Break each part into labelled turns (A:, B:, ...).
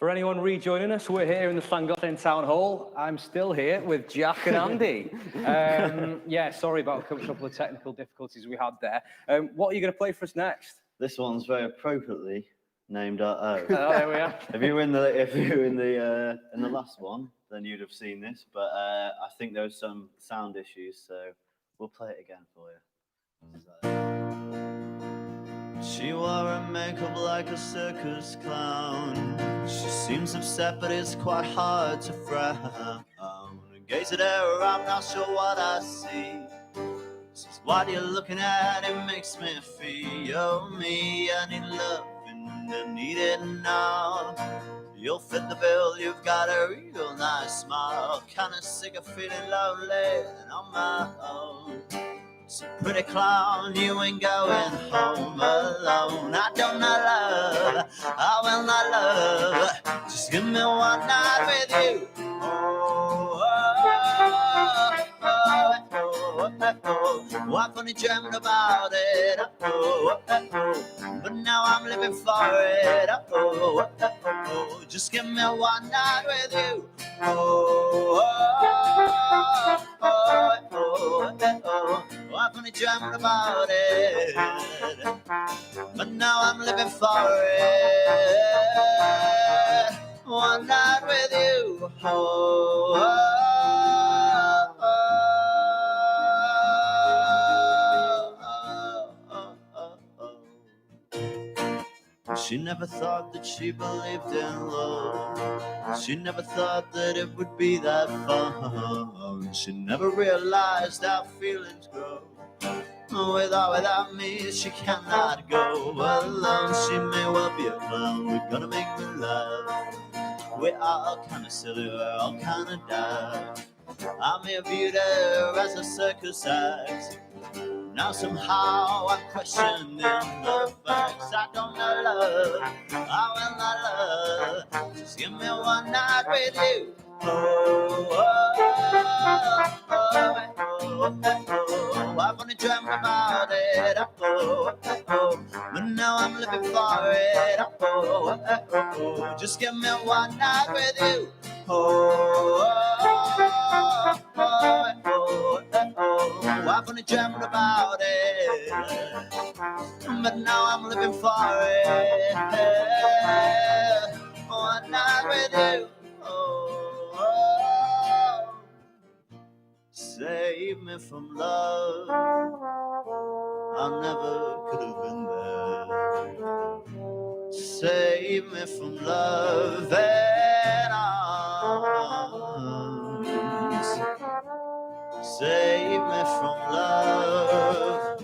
A: For anyone rejoining us, we're here in the LLangollen Town Hall. I'm still here with Jack and Andy. Yeah, sorry about a couple of technical difficulties we had there. What are you going to play for us next?
B: This one's very appropriately named Oh.
A: There we are.
B: If you were in the last one, then you'd have seen this. But I think there were some sound issues, so we'll play it again for you. She wore her makeup like a circus clown. She seems upset, but it's quite hard to frown. Gaze at her, I'm not sure what I see. Says, what you're looking at, it makes me feel me. I need love and I need it now. You'll fit the bill, you've got a real nice smile. Kinda sick of feeling lonely and on my own. So pretty clown, you ain't going home alone. I don't not love, I will not love. Just give me one night with you. What funny dreaming about it, but now I'm living for it. Just give me one night with you. What funny dreaming about it, but now I'm living for it. One night with you. She never thought that she believed in love. She never thought that it would be that fun. She never realized how feelings grow. With or without me, she cannot go alone. She may well be a clown, we're gonna make me laugh. We are all kind of silly, we're all kind of daft. I may have viewed her as a circus act. Now somehow I'm questioning the facts. I don't know love, I will not love. Just give me one night with you. I've only dreamt about it, but now I'm living for it. Just give me one night with you. I've only dreamt about it, but now I'm living for it. One night with you. Save me from love. I never could have been there. Save me from love and arms. Save me from love.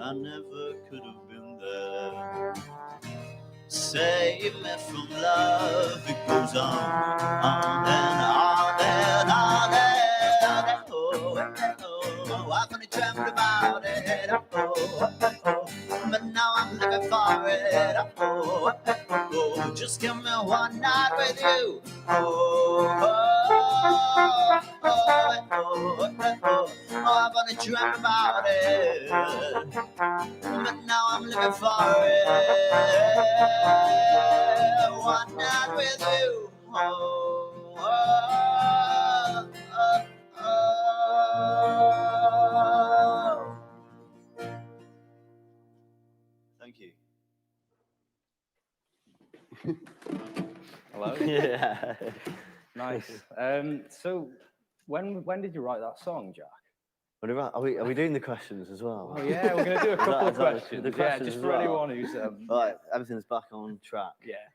B: I never could have been there. Save me from love. It goes on and on and on and I've only dreamt about it, but now I'm living for it. Just give me one night with you. I've only dreamt about it, but now I'm living for it. One night with you. Thank you.
A: Hello.
B: Yeah.
A: Nice. So, when did you write that song, Jack?
B: Are we doing the questions as well?
A: Oh yeah, we're going to do a couple of questions.
B: The questions
A: just
B: as
A: for
B: well?
A: anyone who's
B: Right, everything's back on track.
A: yeah.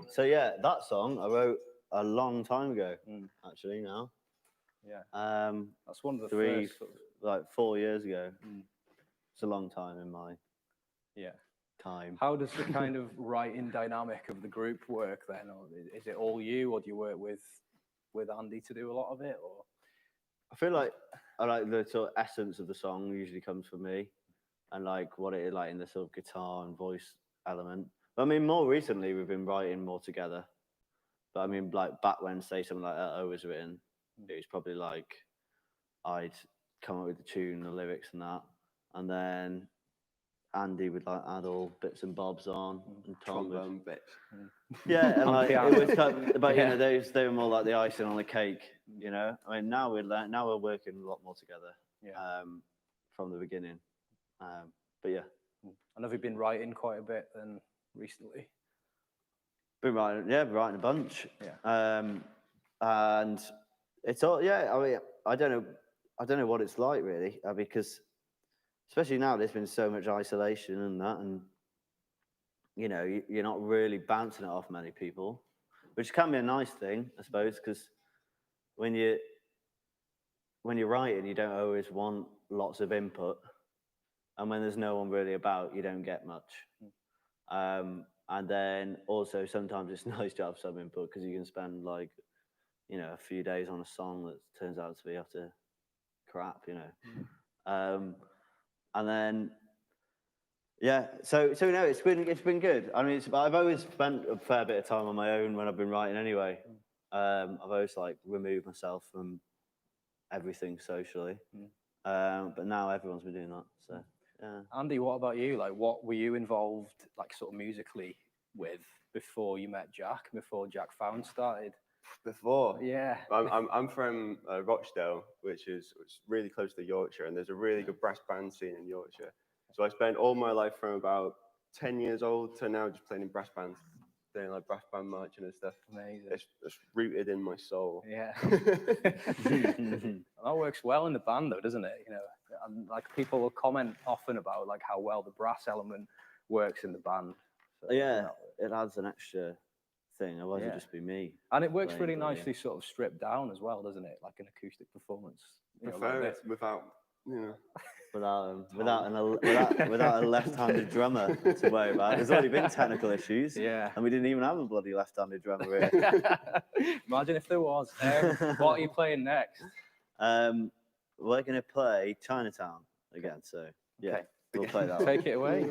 B: So yeah, that song I wrote a long time ago, actually now.
A: Yeah. That's one of the first sort of,
B: like 4 years ago. It's a long time in my time.
A: How does the kind of writing dynamic of the group work then? Or is it all you, or do you work with Andy to do a lot of it? Or
B: I feel like the sort of essence of the song usually comes from me, and like what it is like in the sort of guitar and voice element. But I mean, more recently we've been writing more together. But I mean, like back when, say, something like that was written, it was probably like I'd come up with the tune, the lyrics, and that, and then Andy would like add all bits and bobs on, and Tom would,
C: Trombone bits.
B: yeah, and like
A: piano.
B: it was kind of, but you
A: Yeah.
B: know, they were more like the icing on the cake, you know. I mean, now we're working a lot more together,
A: Yeah.
B: from the beginning. But yeah,
A: And have you been writing quite a bit then recently?
B: been writing a bunch.
A: Yeah.
B: And it's all, yeah. I mean, I don't know what it's like really, because especially now there's been so much isolation and that, and you know, you're not really bouncing it off many people, which can be a nice thing, I suppose, because when you're writing, you don't always want lots of input, and when there's no one really about, you don't get much. And then also sometimes it's nice to have some input because you can spend like, you know, a few days on a song that turns out to be utter crap, you know. And then yeah, so no, it's been good. I mean, I've always spent a fair bit of time on my own when I've been writing anyway. I've always like removed myself from everything socially, but now everyone's been doing that. So yeah.
A: Andy, what about you? Like, what were you involved, like, sort of musically with before you met Jack? Before Jack Found started?
C: Before,
A: Yeah.
C: I'm from Rochdale, which is really close to Yorkshire, and there's a really good brass band scene in Yorkshire. So I spent all my life from about 10 years old to now just playing in brass bands, doing like brass band marching and stuff.
A: Amazing.
C: It's rooted in my soul.
A: Yeah. That works well in the band, though, doesn't it? You know, and like people will comment often about like how well the brass element works in the band. So,
B: Yeah,
A: you know,
B: it adds an extra thing. Otherwise, it'd just be me.
A: and it works
B: playing,
A: really
B: but
A: nicely, sort of stripped down as well, doesn't it? Like an acoustic performance. You know,
C: Prefer
A: like
C: it without, you know.
B: without a left-handed drummer to worry about. There's already been technical issues,
A: Yeah.
B: and we didn't even have a bloody left-handed drummer here.
A: Imagine if there was. What are you playing next?
B: We're going to play Chinatown again, so yeah,
A: Okay.
B: we'll play that one.
A: Take it away.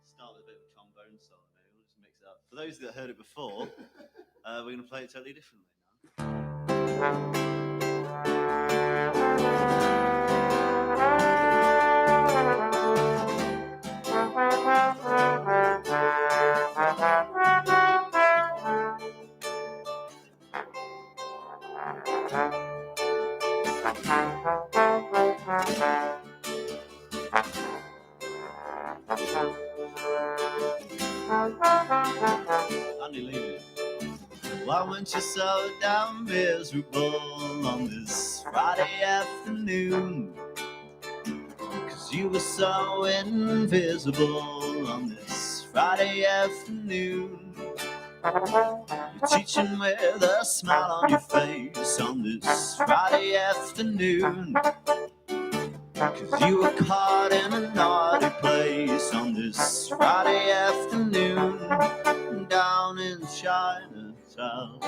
B: Start with a bit of a trombone solo, maybe we'll just mix it up. For those that heard it before, we're going to play it totally differently now. Andy, leave it. Why weren't you so damn miserable on this Friday afternoon? 'Cause you were so invisible on this Friday afternoon. You're teaching with a smile on your face on this Friday afternoon. 'Cause you were caught in a naughty place on this Friday afternoon. Down in Chinatown,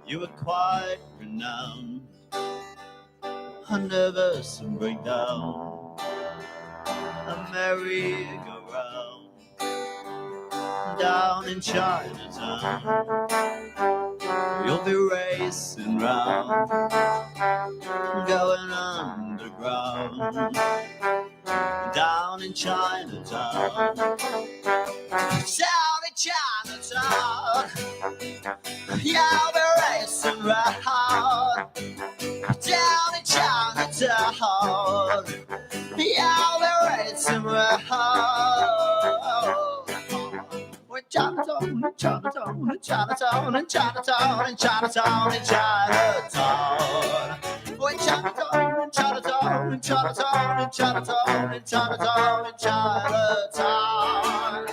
B: you were quite renowned. A nervous breakdown, a merry-go-round. Down in Chinatown, you'll be racing round, going underground. Down in Chinatown, down in Chinatown, you'll be racing round. Down in Chinatown, you'll be racing round. Chinatown, Chinatown, Chinatown, Chinatown, Chinatown, Chinatown. We're Chinatown, Chinatown, Chinatown, Chinatown, Chinatown, Chinatown.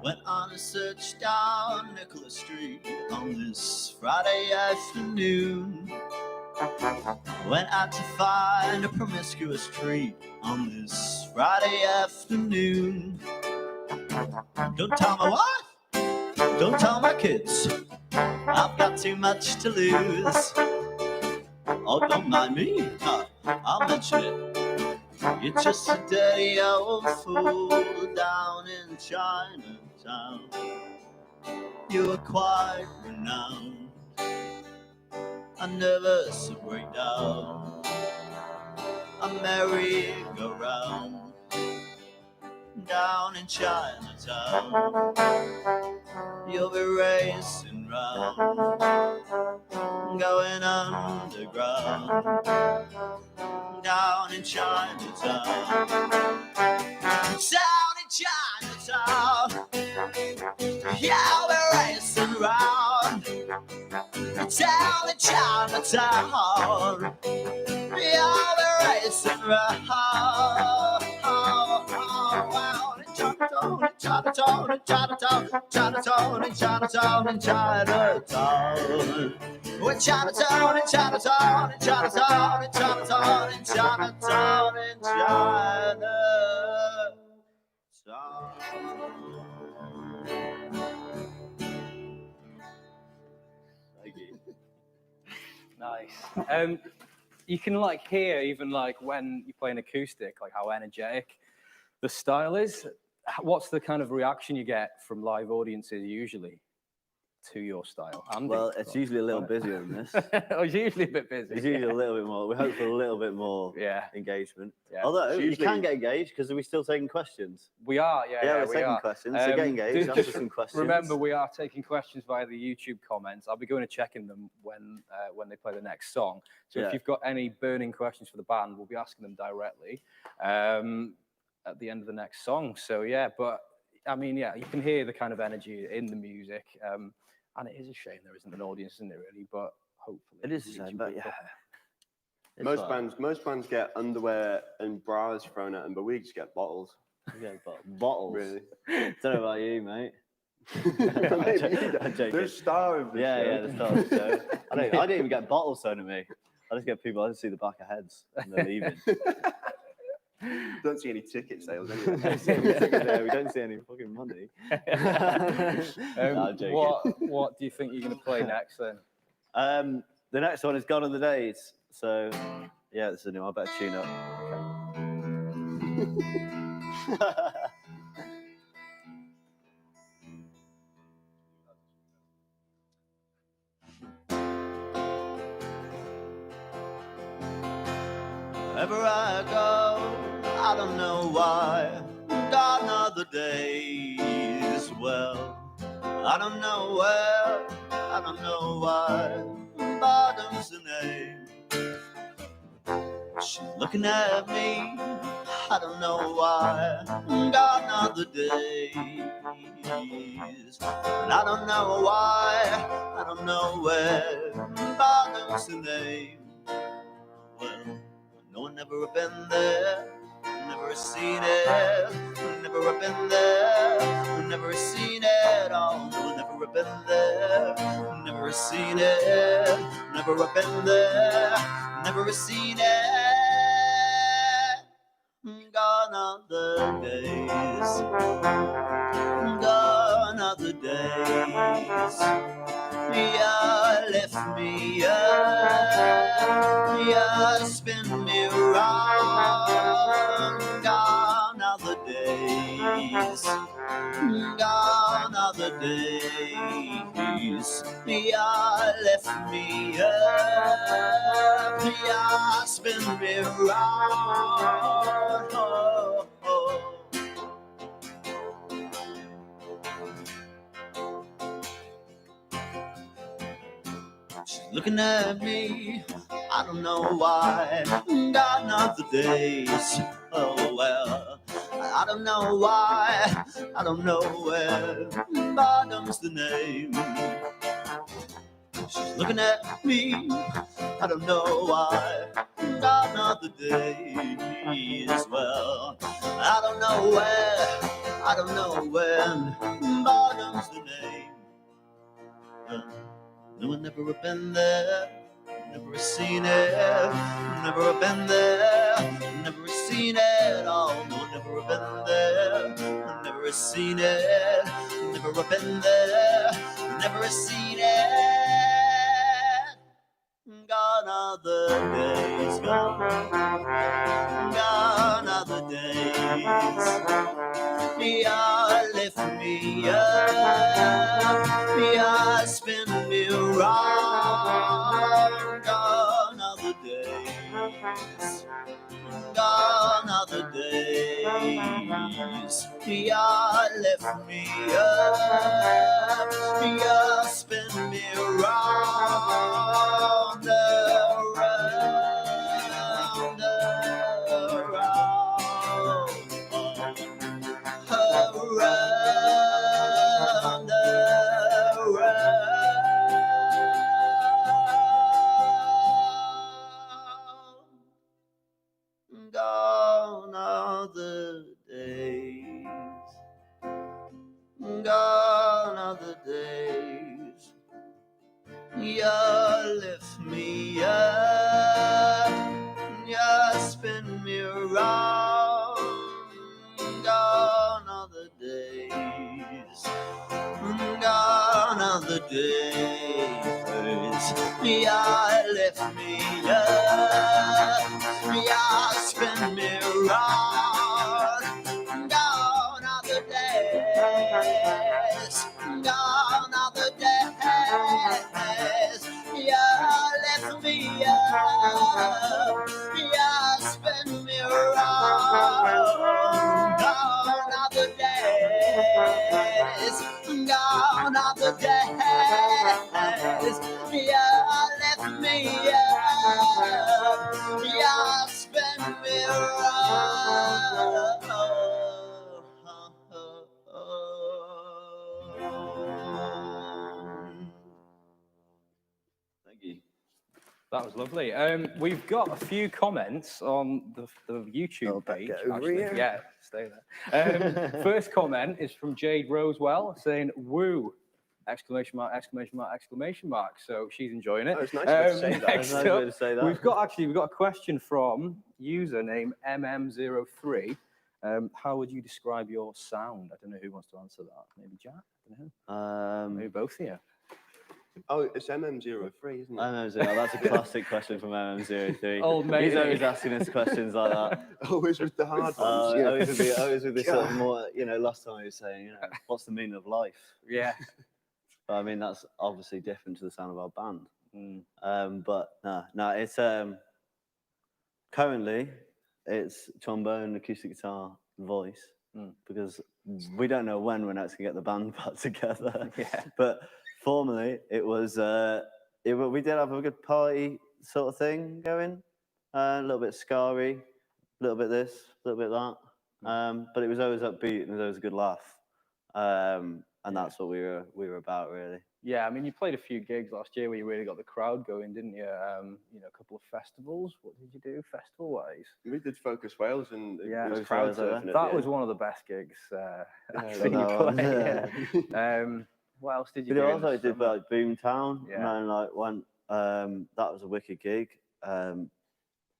B: Went on a search down Nicholas Street on this Friday afternoon. Went out to find a promiscuous treat on this Friday afternoon. Don't tell my wife, don't tell my kids, I've got too much to lose. Oh, don't mind me. No, I'll mention it. You're just a dirty old fool down in Chinatown. You were quite renowned. I never saw breakdown. A merry-go-round down in Chinatown. You'll be racing round, going underground down in Chinatown. Down in Chinatown, you'll be racing round down in Chinatown. You'll be racing round. Chinatown, Chinatown, Chinatown, Chinatown, Chinatown, Chinatown. We're Chinatown, Chinatown, Chinatown, Chinatown, Chinatown, Chinatown. Thank you.
A: Nice. You can like hear even like when you play an acoustic, like how energetic the style is. What's the kind of reaction you get from live audiences usually to your style? Andy?
B: Well, it's usually a little busier than this.
A: Oh, it's usually a bit busy.
B: It's usually a little bit more. We hope for a little bit more engagement.
A: Yeah.
B: Although
C: Usually-
B: you can get engaged because are we still taking questions?
A: We are,
B: We're
A: we
B: taking
A: are.
B: questions. So get engaged.
A: Just
B: Answer some questions.
A: remember, we are taking questions via the YouTube comments. I'll be going and checking them when they play the next song. So if you've got any burning questions for the band, we'll be asking them directly at the end of the next song. So yeah, but I mean, yeah, you can hear the kind of energy in the music, and it is a shame there isn't an audience, isn't it? Really, but hopefully
B: It is a shame, but yeah. It's
C: Most bands get underwear and bras thrown at them, but we just get bottles.
B: Bottles.
C: Really?
B: Don't know about you, mate.
C: Maybe you don't.
B: I'm joking.
C: They're a star of the show.
B: The star of the show. I don't even get bottles thrown at me. I just get people. I just see the back of heads and they're leaving.
C: Don't see any ticket sales
B: We
C: anyway.
B: don't see any fucking money. I'm joking.
A: What do you think you're going to play next then?
B: The next one is Gone Are the Days. So, yeah, this is a new one. I better tune up. Wherever I go, I don't know why. Gone are the days. Well, I don't know where, I don't know why. Bottom's the name. She's looking at me, I don't know why. Gone are the days. And I don't know why, I don't know where. Bottom's the name. Well, no one ever have been there, never seen it, never have been there, never seen it, oh, no one ever have been there, never seen it, never have been there, never seen it. Gone are the days, gone are the days. You lift me up, you spin me round. Gone are the days, gone are the days. You lift me up, you spin me round. Oh, oh. She's looking at me, I don't know why. Gone are the days, oh well. I don't know why, I don't know where. Bottom's the name. She's looking at me, I don't know why. Gone are the days, well. I don't know where, I don't know when. Bottom's the name. No one never have been there, never seen it, never have been there, never seen it, oh, no one never have been there, never seen it, never have been there, never seen it. Gone other days, gone other days. You lift me up, you spin me round. Gone other days, gone other days. You lift me up, you spin me round, around, around, around. Gone are the days, gone are the days. You lift me up, you spin me around. Gone are the days, gone are the days. You lift me up, you spin me around. Gone are the days, gone are the days. You lift me up, you spin me around. Gone are the days, gone are the days. You lift me up, you spin me around. Thank you.
A: That was lovely. We've got a few comments on the YouTube
B: back
A: page.
B: over
A: Actually.
B: here.
A: Yeah, stay there. First comment is from Jade Rosewell saying, "Woo!" Exclamation mark, exclamation mark, exclamation mark. So she's enjoying it.
C: Oh, it's nice of her to say that.
A: Next
B: Nice way
A: up,
B: to say that.
A: we've got a question from username MM03. How would you describe your sound? I don't know who wants to answer that. Maybe Jack? I don't know. Maybe both of you.
C: Oh, it's MM03, isn't it?
B: MM03. That's a classic question from MM03.
A: Old mate.
B: He's always asking us questions like that.
C: Always with the hard ones.
B: Always with the sort of more, last time he was saying, what's the meaning of life?
A: Yeah.
B: But I mean, that's obviously different to the sound of our band.
A: Mm.
B: But no, it's currently it's trombone, acoustic guitar, voice, because we don't know when we're next gonna get the band back together.
A: Yeah.
B: But formerly it was we did have a good party sort of thing going, a little bit scary, a little bit this, a little bit that, but it was always upbeat and it was always a good laugh, and that's what we were about, really.
A: Yeah, I mean, you played a few gigs last year where you really got the crowd going, didn't you? A couple of festivals. What did you do festival-wise?
C: We did Focus Wales and
A: Yeah,
C: it was
B: Focus
C: crowd
B: Wales,
C: surfing. at
A: That
C: the
A: was
C: end.
A: one of the best gigs I've
B: that
A: seen you
B: one,
A: play.
B: yeah.
A: What else did you
B: We
A: do?
B: also did like Boomtown,
A: Yeah.
B: and then went. That was a wicked gig. That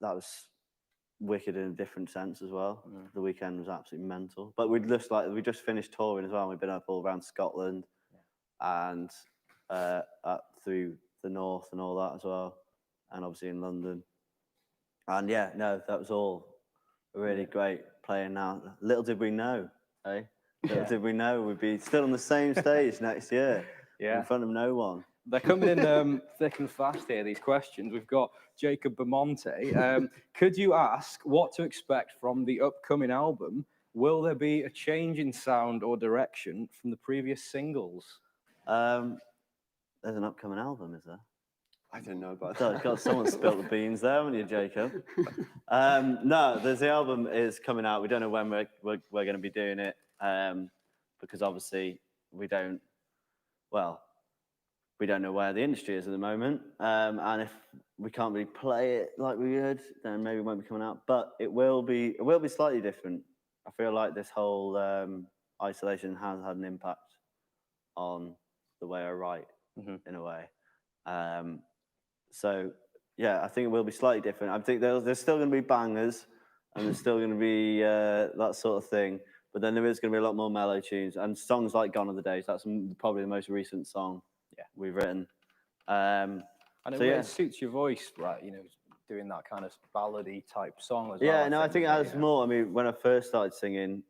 B: was wicked in a different sense as well. The weekend was absolutely mental. But we just finished touring as well. And we've been up all around Scotland, and up through the north and all that as well, and obviously in London. And that was all really great playing now. Little did we know, eh? Little did we know we'd be still on the same stage next year, in front of no one.
A: They're coming in thick and fast here, these questions. We've got Jacob Beaumonte. Could you ask what to expect from the upcoming album? Will there be a change in sound or direction from the previous singles?
B: There's an upcoming album, is there?
C: I don't know about that.
B: God, someone spilled the beans there, haven't you, Jacob? No, the album is coming out. We don't know when we're going to be doing it, because obviously we don't know where the industry is at the moment, and if we can't really play it like we would, then maybe it won't be coming out. But it will be slightly different. I feel like this whole isolation has had an impact on the way I write, in a way. So yeah, I think it will be slightly different. I think there's still going to be bangers, and there's still going to be that sort of thing. But then there is going to be a lot more mellow tunes and songs like "Gone Are the Days." That's probably the most recent song we've written.
A: I And it
D: So, yeah.
A: really suits your voice, right? You know, doing that kind of ballady type song as well.
D: Yeah, no, I think
A: doesn't it?
D: that's more. I mean, when I first started singing,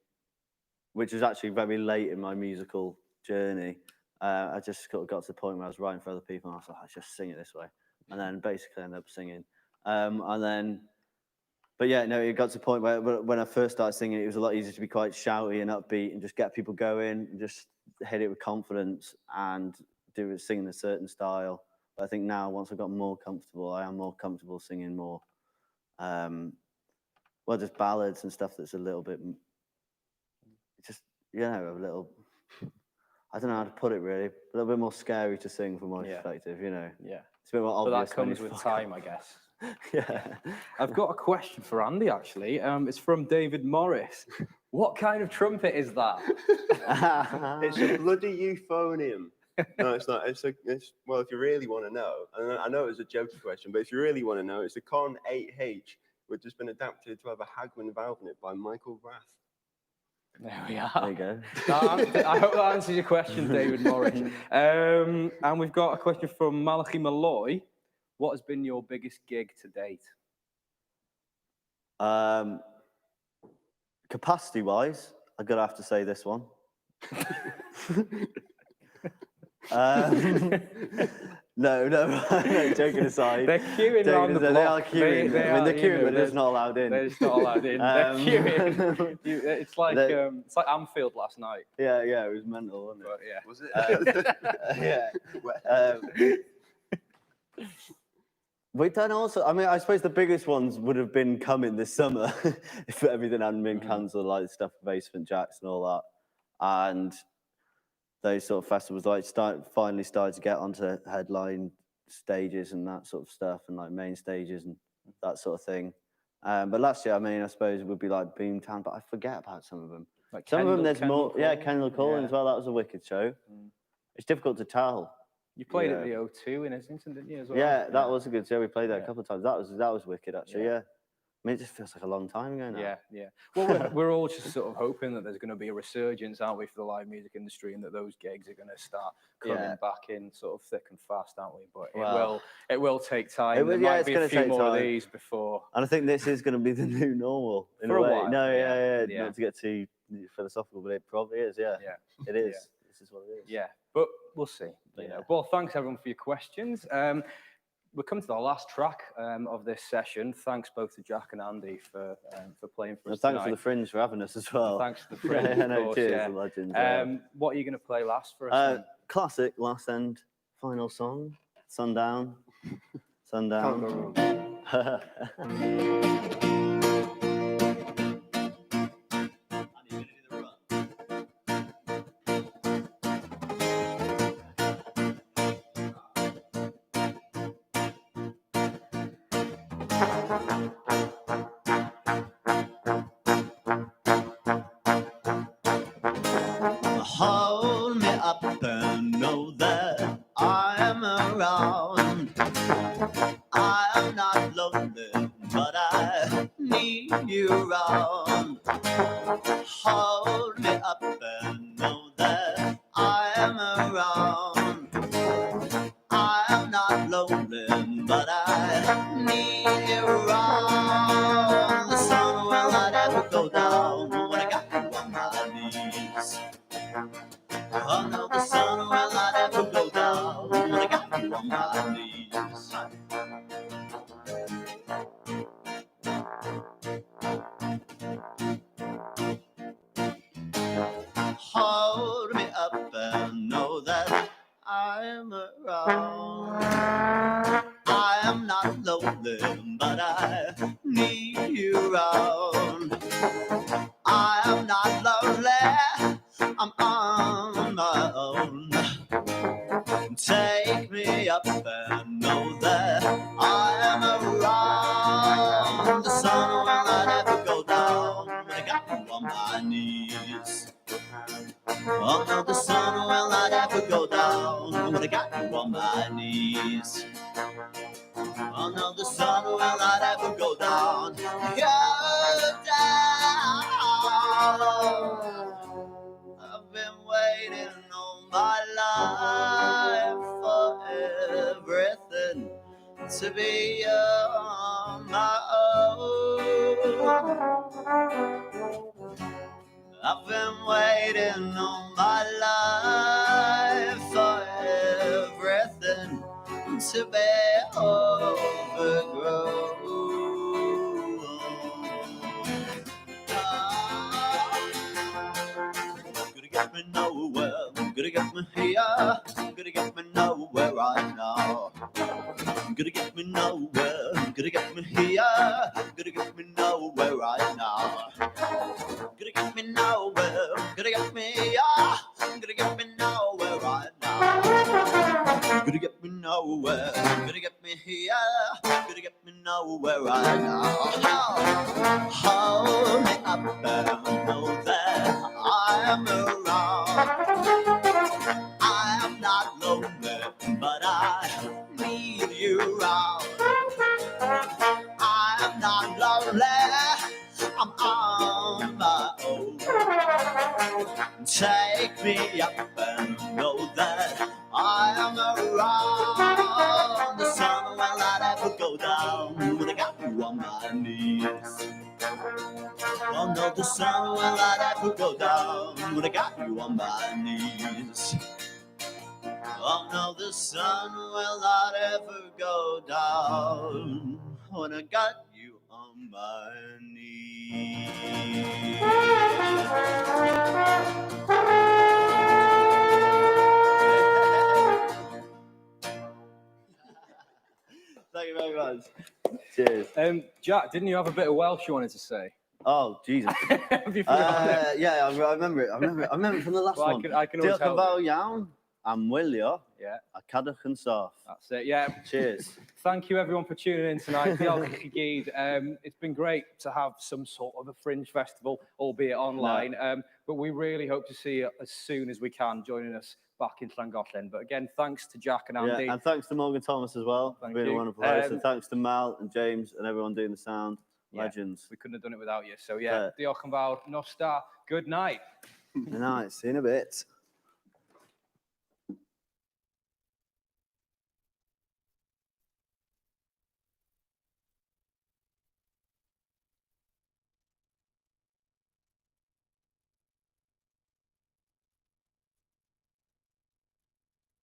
D: which was actually very late in my musical journey, I just got to the point where I was writing for other people, and I was like, I just sing it this way, and then basically ended up singing, and then. But yeah, no, it got to the point where when I first started singing, it was a lot easier to be quite shouty and upbeat and just get people going and just hit it with confidence and sing in a certain style. But I think now, once I've got more comfortable, I am more comfortable singing more, well, just ballads and stuff that's a little bit, just, you know, a little, I don't know how to put it really, a little bit more scary to sing from my perspective, you know.
A: Yeah.
D: It's a bit more obvious.
A: But that comes with time, I guess.
D: Yeah.
A: I've got a question for Andy, actually. It's from David Morris. What kind of trumpet is that?
C: It's a bloody euphonium. No, it's not. Well, if you really want to know, and I know it was a jokey question, but if you really want to know, it's a Con 8H, which has been adapted to have a Hagman valve in it by Michael Rath.
A: There we are.
D: There you go.
A: I hope that answers your question, David Morris. And we've got a question from Malachi Malloy. What has been your biggest gig to date?
D: Capacity-wise, I'm gonna have to say this one. No, joking aside.
A: They're queuing around the block.
D: They are queuing. They're queuing, but they're just not allowed in.
A: They're just not allowed in. They're queuing. It's like Anfield last night.
D: Yeah, it was mental, wasn't it?
A: But, yeah.
C: Was it?
D: Yeah. We've done also, I mean, I suppose the biggest ones would have been coming this summer if everything hadn't been cancelled, like stuff for Basement Jacks and all that. And those sort of festivals finally started to get onto headline stages and that sort of stuff, and like main stages and that sort of thing. But last year, I mean, I suppose it would be like Boomtown, but I forget about some of them.
A: Like
D: some of them, there's more.
A: Calling.
D: Yeah, Kendall Calling as well. That was a wicked show. It's difficult to tell.
A: You played at the O2 in Islington, didn't you, as well?
D: Yeah, that was a good show. We played there a couple of times. That was wicked, actually. Yeah. I mean, it just feels like a long time ago now.
A: Yeah. Well, we're all just sort of hoping that there's going to be a resurgence, aren't we, for the live music industry, and that those gigs are going to start coming back in sort of thick and fast, aren't we? But it will take time. There might be a few more of these before.
D: And I think this is going to be the new normal in
A: for
D: a way.
A: while.
D: No, not to get too philosophical, but it probably is. Yeah. It is.
A: Yeah.
D: This is what it is.
A: Yeah, but we'll see. You know. Well, thanks everyone for your questions. We're coming to the last track of this session. Thanks both to Jack and Andy for playing for us
D: thanks
A: tonight.
D: for the Fringe for having us as well.
A: Thanks to the Fringe, of course.
D: Cheers, the legends.
A: What are you going to play last for us?
D: Classic Last End final song, Sundown. Sundown.
B: Hold me up and know that I am around. I am not lonely, but I need you around. Hold me up and know that I am around. I am not lonely, but I need you around. The sun will not ever go down when I got you on my knees. Oh no, the sun will not ever go down when I got you on my knees. Hold me up and know that I am around. I am not lonely, but I need you around. I am not lonely, I'm on my own. Take me up and know that I am around. The sun will not ever go down when I got you on my knees. Oh no, the sun will not ever go down when I got you on my knees. Oh no, the sun will not ever go down. Go down. I've been waiting all my life for everything to be on my own. I've been waiting all my life for everything to be overgrown. Gonna get me nowhere, gonna get me here, gonna get me nowhere right now. Gonna get me nowhere, gonna get me here, gonna get me nowhere right now. Gonna get me nowhere, gonna get me here, gonna get me nowhere right now. Gonna get me nowhere, gonna get me here, gonna get me nowhere right now. Hold me up and know that I am around. I am not lonely, but I need you around. I am not lonely, I'm on my own. Take me up and know that I am around. The sun will not ever go down when I got you on my knees. Oh no, the sun will not ever go down when I got you on my knees. Oh no, the sun will not ever go down when I got you on my knees. Thank you very much. Cheers.
A: Jack, didn't you have a bit of Welsh you wanted to say?
D: Oh, Jesus.
A: Have you forgotten it?
D: Yeah, I remember it. I remember it from the last
A: Well,
D: one.
A: I can always
D: Diolch yn
A: help
D: fawr
A: you.
D: iawn am wylio
A: Yeah,
D: a cadwch yn saff.
A: that's it. Yeah.
D: Cheers.
A: Thank you everyone for tuning in tonight. Diolch i chi gyd. It's been great to have some sort of a Fringe festival, albeit online. But we really hope to see you as soon as we can joining us back in LLangollen. But again, thanks to Jack and Andy.
D: Yeah, and thanks to Morgan Thomas as well.
A: Thank
D: Really
A: you.
D: wonderful host. And thanks to Mal and James and everyone doing the sound.
A: Yeah,
D: Legends.
A: we couldn't have done it without you. So yeah, diolch yn fawr. Nostar. Good night.
D: Good night. See you in a bit.